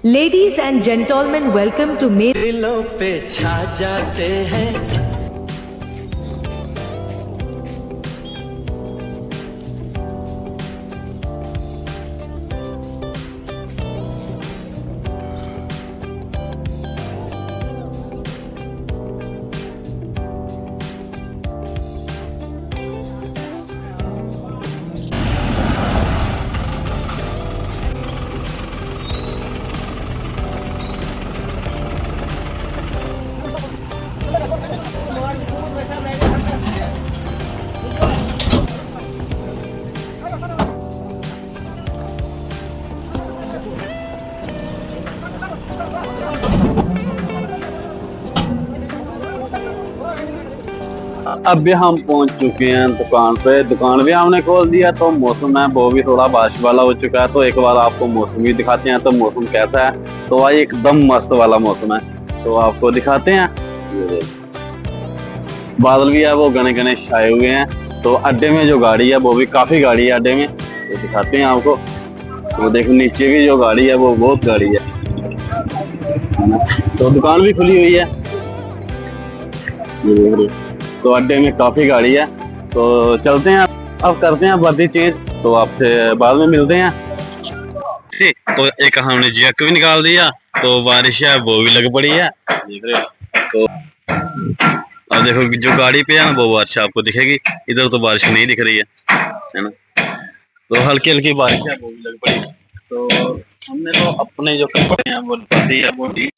Ladies and gentlemen, welcome to me. दिलों पे छा जाते हैं। अभी हम पहुंच चुके हैं दुकान पे। दुकान भी हमने खोल दिया। तो मौसम है वो भी थोड़ा बारिश वाला हो चुका है। तो एक बार आपको मौसम भी दिखाते हैं। तो मौसम कैसा है? तो भाई एकदम मस्त वाला मौसम है। तो आपको दिखाते हैं। बादल भी है वो घने घने छाए हुए हैं। तो अड्डे में जो गाड़ी है वो भी काफी गाड़ी है अड्डे में। तो दिखाते हैं आपको। तो देखो नीचे भी जो गाड़ी है वो बहुत गाड़ी है। तो दुकान भी खुली हुई है। तो अड्डे में काफी गाड़ी है। तो चलते हैं अब करते हैं वर्दी चेंज। तो आपसे बाद में मिलते हैं। तो एक हमने जैक भी निकाल दिया। तो बारिश है वो भी लग पड़ी है। देख रहे हो? तो अब देखो जो गाड़ी पे है ना वो बारिश आपको दिखेगी। इधर तो बारिश नहीं दिख रही है ना। तो हल्की हल्की बारिश है वो भी लग पड़ी। तो हमने तो अपने जो कपड़े हैं वो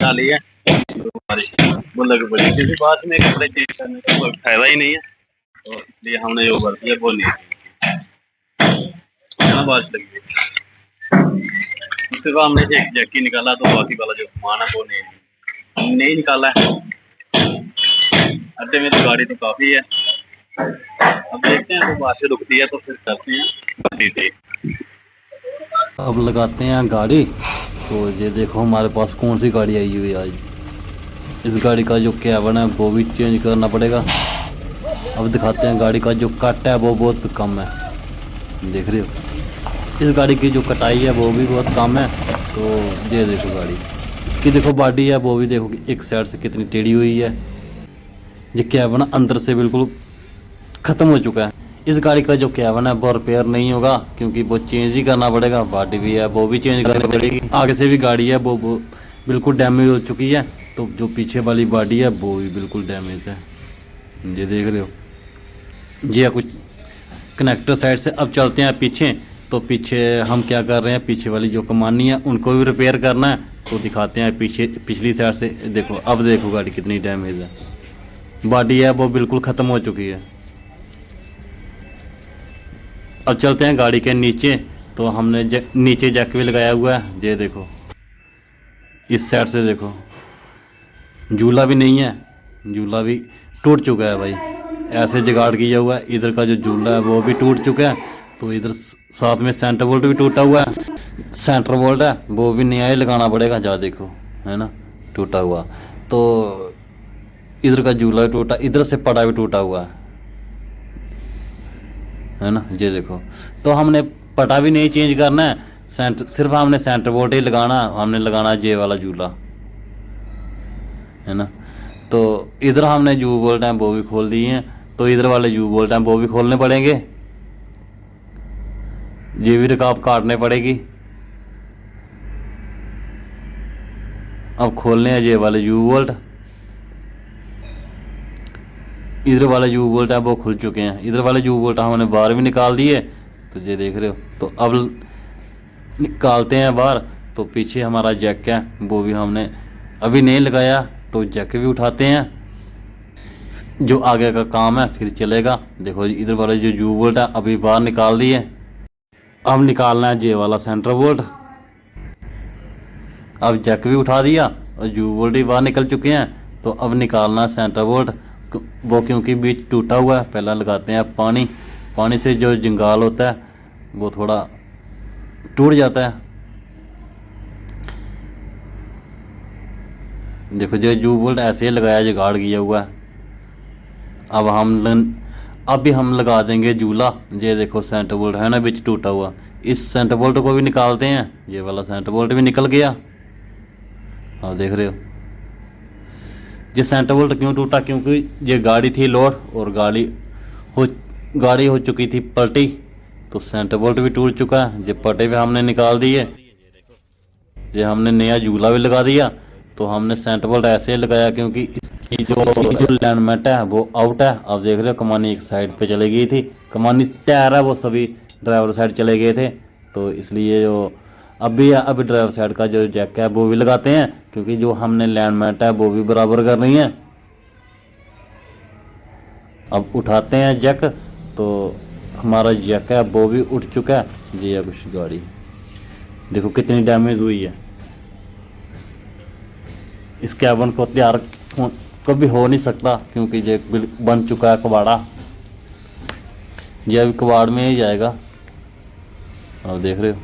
डाली है। तो बारिश वो लग पड़ी क्योंकि बाद में कपड़े चेंज करने का कोई फायदा ही नहीं है। तो इसलिए हमने जो वर्दी है वो नहीं बारिश लगी। उसके बाद हमने एक जैकी निकाला। तो बाकी वाला जो सामान है वो नहीं निकाला है। अड्डे में तो गाड़ी तो काफी है। अब देखते हैं तो बारिश रुकती है तो फिर करते हैं। अब लगाते हैं गाड़ी। तो ये देखो हमारे पास कौन सी गाड़ी आई हुई है आज। इस गाड़ी का जो कैबिन है वो भी चेंज करना पड़ेगा। अब दिखाते हैं गाड़ी का जो कट है वो बहुत कम है। देख रहे हो? इस गाड़ी की जो कटाई है वो भी बहुत कम है। तो ये देखो गाड़ी, इसकी देखो बॉडी है वो भी देखो कि एक साइड से कितनी टेढ़ी हुई है। ये कैबिन अंदर से बिल्कुल ख़त्म हो चुका है। इस गाड़ी का जो कैबिन है वो रिपेयर नहीं होगा क्योंकि वो चेंज ही करना पड़ेगा। बॉडी भी है वो भी चेंज करनी पड़ेगी। आगे से भी गाड़ी है वो बिल्कुल डैमेज हो चुकी है। तो जो पीछे वाली बॉडी है वो भी बिल्कुल डैमेज है। ये देख रहे हो? ये कुछ कनेक्टर साइड से। अब चलते हैं पीछे। तो पीछे हम क्या कर रहे हैं, पीछे वाली जो कमानी है उनको भी रिपेयर करना है। तो दिखाते हैं पीछे पिछली साइड से। देखो अब देखो गाड़ी कितनी डैमेज है। बॉडी है वो बिल्कुल ख़त्म हो चुकी है। अब चलते हैं गाड़ी के नीचे। तो हमने नीचे जैक भी लगाया हुआ है। ये देखो इस साइड से देखो झूला भी नहीं है। झूला भी टूट चुका है भाई। ऐसे जुगाड़ किया हुआ है। इधर का जो झूला है वो भी टूट चुका है। तो इधर साथ में सेंटर बोल्ट भी टूटा हुआ है। सेंटर बोल्ट है वो भी नया ही लगाना पड़ेगा। जा देखो है ना टूटा हुआ। तो इधर का झूला भी टूटा, इधर से पड़ा भी टूटा हुआ है ना। ये देखो तो हमने पटा भी नहीं चेंज करना है। सिर्फ हमने सेंटर बोल्ट ही लगाना। हमने लगाना ये वाला झूला है ना। तो इधर हमने जू बोल्ट हैं वो भी खोल दिए हैं। तो इधर वाले जू बोल्ट हैं वो भी खोलने पड़ेंगे। ये भी रकाब काटने पड़ेगी। अब खोलने हैं ये वाले जू बोल्ट। इधर वाले जू बोल्ट हैं वो खुल चुके हैं। इधर वाले जू बोल्ट हमने बाहर भी निकाल दिए। तो ये देख रहे हो? तो अब निकालते हैं बाहर। तो पीछे हमारा जैक है वो भी हमने अभी नहीं लगाया। तो जैक भी उठाते हैं। जो आगे का काम है फिर चलेगा। देखो इधर वाले जो जू बोल्ट है अभी बाहर निकाल दिए। अब निकालना है ये वाला सेंटर बोल्ट। अब जैक भी उठा दिया और जू बोल्ट भी बाहर निकल चुके हैं। तो अब निकालना है सेंटर बोल्ट। वो क्योंकि बीच टूटा हुआ है। पहला लगाते हैं पानी। पानी से जो जंगाल होता है वो थोड़ा टूट जाता है। देखो जो जू बोल्ट ऐसे ही लगाया जुगाड़ किया हुआ है। अब भी हम लगा देंगे झूला। ये देखो सेंटर बोल्ट है ना बीच टूटा हुआ। इस सेंटर बोल्ट को भी निकालते हैं। ये वाला सेंटर बोल्ट भी निकल गया। आप देख रहे हो। ये सेंटर बोल्ट क्यों टूटा, क्योंकि ये गाड़ी थी लोड और गाड़ी हो चुकी थी पलटी, तो सेंटर बोल्ट भी टूट चुका है। ये पटे पे हमने निकाल दिए, ये हमने नया झूला भी लगा दिया। तो हमने सेंटर बोल्ट ऐसे लगाया क्योंकि इसकी जो अलाइनमेंट है वो आउट है। आप देख रहे हो कमानी एक साइड पे चली गई थी, कमानी टायर है वो सभी ड्राइवर साइड चले गए थे, तो इसलिए जो अभी ड्राइवर साइड का जो जैक है वो भी लगाते हैं, क्योंकि जो हमने अलाइनमेंट है वो भी बराबर करनी है। अब उठाते हैं जैक, तो हमारा जैक है वो भी उठ चुका है। जी है कुछ गाड़ी देखो कितनी डैमेज हुई है। इस कैबन को तैयार कभी हो नहीं सकता, क्योंकि ये बन चुका है कबाड़ा। ये अभी कबाड़ में ही जाएगा। आप देख रहे हो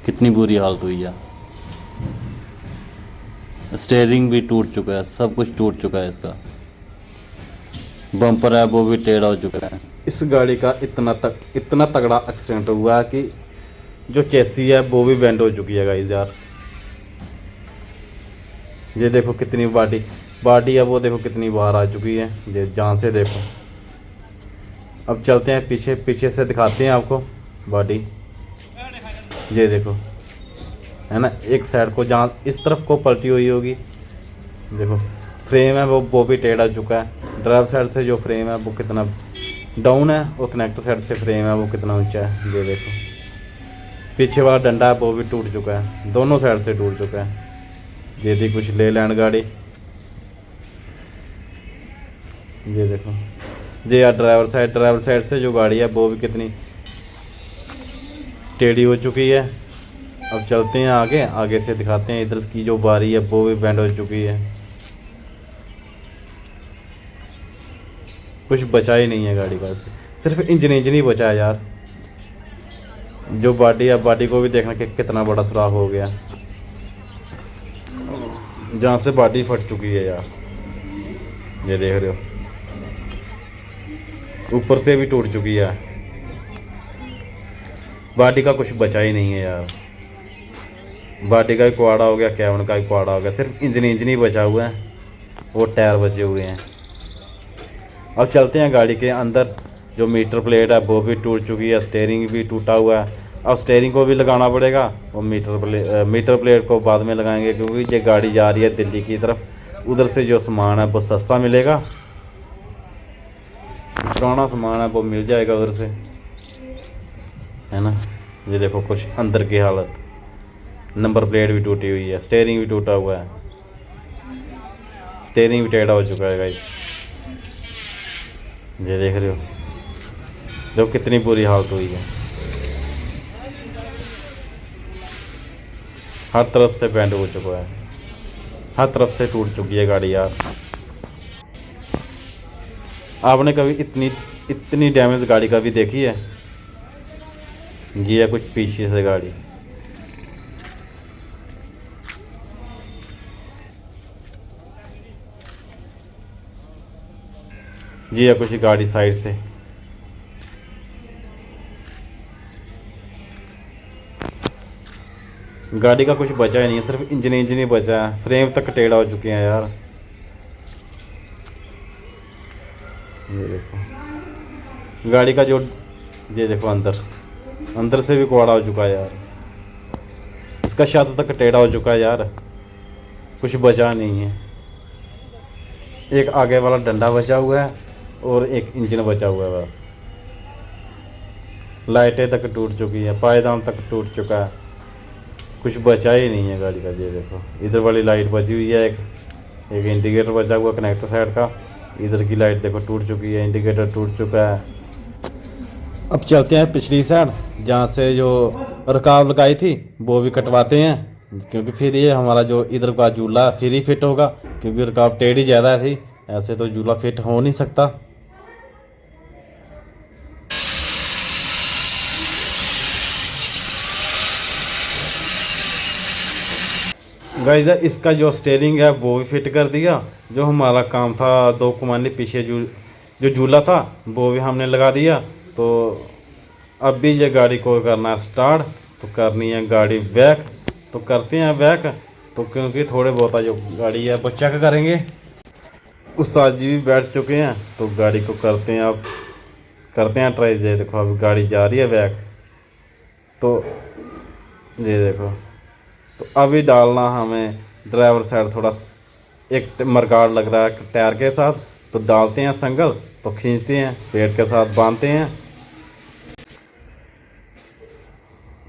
कितनी बुरी हालत हुई है। स्टीयरिंग भी टूट चुका है, सब कुछ टूट चुका है। इसका बम्पर है वो भी टेढ़ा हो चुका है। इस गाड़ी का इतना तगड़ा एक्सीडेंट हुआ है कि जो चेसी है वो भी बेंड हो चुकी है गाइस यार। ये देखो कितनी बॉडी है वो देखो कितनी बाहर आ चुकी है, ये जहाँ से देखो। अब चलते हैं पीछे से दिखाते हैं आपको बॉडी। ये देखो है ना, एक साइड को जहाँ इस तरफ को पलटी हुई होगी। देखो फ्रेम है वो भी टेढ़ा चुका है। ड्राइवर साइड से जो फ्रेम है वो कितना डाउन है और कनेक्टर साइड से फ्रेम है वो कितना ऊंचा है। ये देखो पीछे वाला डंडा है वो भी टूट चुका है, दोनों साइड से टूट चुका है। ये थी कुछ ले लैंड गाड़ी। ये देखो ये यार ड्राइवर साइड से जो गाड़ी है वो भी कितनी टेढ़ी हो चुकी है। अब चलते हैं आगे से दिखाते हैं। इधर की जो बारी है वो भी बेंड हो चुकी है, कुछ बचा ही नहीं है गाड़ी का, सिर्फ इंजन ही बचा है यार। जो बॉडी है बॉडी को भी देखना कि कितना बड़ा सुराख हो गया, जहाँ से बॉडी फट चुकी है यार। ये देख रहे हो ऊपर से भी टूट चुकी है, बॉडी का कुछ बचा ही नहीं है यार। बॉडी का भी कुआड़ा हो गया, कैबिन का भी कुआड़ा हो गया, सिर्फ इंजन ही बचा हुआ है, वो टायर बचे हुए हैं। अब चलते हैं गाड़ी के अंदर। जो मीटर प्लेट है वो भी टूट चुकी है, स्टीयरिंग भी टूटा हुआ है। अब स्टीयरिंग को भी लगाना पड़ेगा और मीटर प्लेट को बाद में लगाएंगे, क्योंकि ये गाड़ी जा रही है दिल्ली की तरफ। उधर से जो सामान है वो सस्ता मिलेगा, पुराना सामान है वो मिल जाएगा उधर से, है ना। ये देखो कुछ अंदर की हालत, नंबर प्लेट भी टूटी हुई है, स्टीयरिंग भी टूटा हुआ है, स्टीयरिंग भी टेढ़ा हो चुका है गाइस। ये देख रहे हो देखो कितनी बुरी हालत हुई है, हर तरफ से बेंड हो चुका है, हर तरफ से टूट चुकी है गाड़ी यार। आपने कभी इतनी डैमेज गाड़ी का भी देखी है? ये है कुछ पीछे से गाड़ी। ये है कुछ गाड़ी साइड से। गाड़ी का कुछ बचा ही नहीं है, सिर्फ इंजन ही बचा है, फ्रेम तक टेढ़ा हो चुके हैं यार। ये देखो गाड़ी का जो, ये देखो अंदर से भी कुआड़ा हो चुका है यार, इसका छत तक टेढ़ा हो चुका है यार, कुछ बचा नहीं है। एक आगे वाला डंडा बचा हुआ है और एक इंजन बचा हुआ है बस। लाइटें तक टूट चुकी हैं, पायदान तक टूट चुका है, कुछ बचा ही नहीं है गाड़ी का। ये देखो इधर वाली लाइट बची हुई है, एक इंडिकेटर बचा हुआ कनेक्टर साइड का। इधर की लाइट देखो टूट चुकी है, इंडिकेटर टूट चुका है। अब चलते हैं पिछली साइड, जहाँ से जो रकाब लगाई थी वो भी कटवाते हैं, क्योंकि फिर ये हमारा जो इधर का झूला फिर ही फिट होगा, क्योंकि रकाब टेढ़ी ज़्यादा थी, ऐसे तो झूला फिट हो नहीं सकता। गाइस इसका जो स्टीयरिंग है वो भी फिट कर दिया। जो हमारा काम था 2 कमानी पीछे जो झूला था वो भी हमने लगा दिया। तो अब भी ये गाड़ी को करना है स्टार्ट, तो करनी है गाड़ी बैक, तो करते हैं बैक। तो क्योंकि थोड़े बहुत जो गाड़ी है वो चेक करेंगे। उस्ताद जी भी बैठ चुके हैं तो गाड़ी को करते हैं ट्राई। ये देखो अभी गाड़ी जा रही है बैक, तो ये देखो। तो अभी डालना हमें ड्राइवर साइड थोड़ा एक मरगाड़ लग रहा है टायर के साथ, तो डालते हैं संगल, तो खींचते हैं पेड़ के साथ बांधते हैं।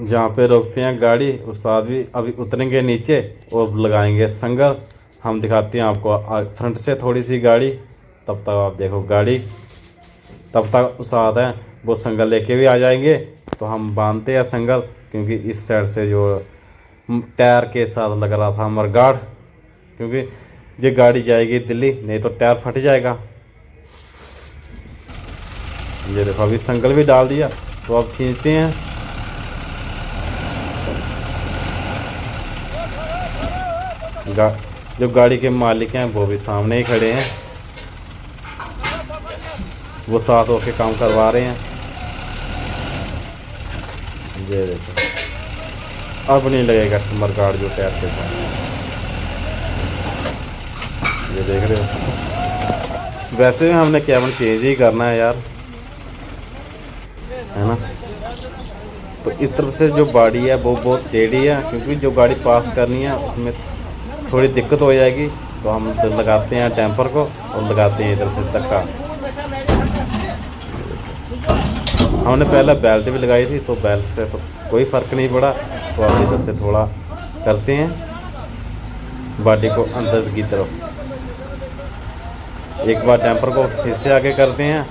जहाँ पे रोकते हैं गाड़ी, उस्ताद भी अभी उतरेंगे नीचे और लगाएंगे संगल। हम दिखाते हैं आपको फ्रंट से थोड़ी सी गाड़ी, तब तक आप देखो गाड़ी। तब तक उस्ताद हैं वो संगल लेके भी आ जाएंगे, तो हम बांधते हैं संगल। क्योंकि इस साइड से जो टायर के साथ लग रहा था मरगाड़, क्योंकि ये गाड़ी जाएगी दिल्ली, नहीं तो टायर फट जाएगा। ये देखो अभी संगल भी डाल दिया, तो अब खींचते हैं। जो गाड़ी के मालिक हैं वो भी सामने ही खड़े हैं, वो साथ होके काम करवा रहे हैं। ये देखो अब नहीं लगेगा मरगाड़ जो टायर के साथ, ये देख रहे हो। वैसे भी हमने केबल चेंज ही करना है यार, है ना। तो इस तरफ से जो गाड़ी है वो बहुत टेढ़ी है, क्योंकि जो गाड़ी पास करनी है उसमें थोड़ी दिक्कत हो जाएगी। तो हम लगाते हैं डैम्पर को और लगाते हैं इधर से धक्का। हमने पहले बेल्ट भी लगाई थी, तो बेल्ट से तो कोई फ़र्क नहीं पड़ा। तो अब इधर से थोड़ा करते हैं बॉडी को अंदर की तरफ। एक बार डैम्पर को फिर से आगे करते हैं,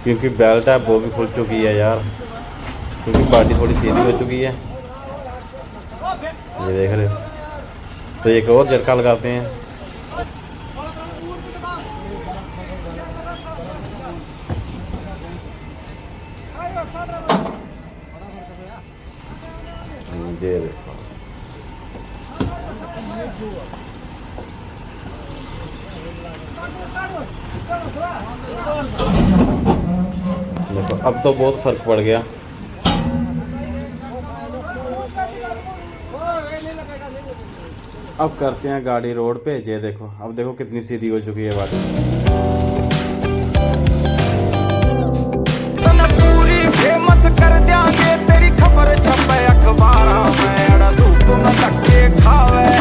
क्योंकि बेल्ट है वो भी खुल चुकी है यार, क्योंकि बॉडी थोड़ी सीधी हो चुकी है। ये देख रहे हो। तो एक और झटका लगाते हैं। ये देखो देखो अब तो बहुत फर्क पड़ गया। अब करते हैं गाड़ी रोड पे। ये देखो अब देखो कितनी सीधी हो चुकी है गाड़ी। पूरी फेमस कर देंगे तेरी खबर छपे अखबार में, धूप न धक्के खावे।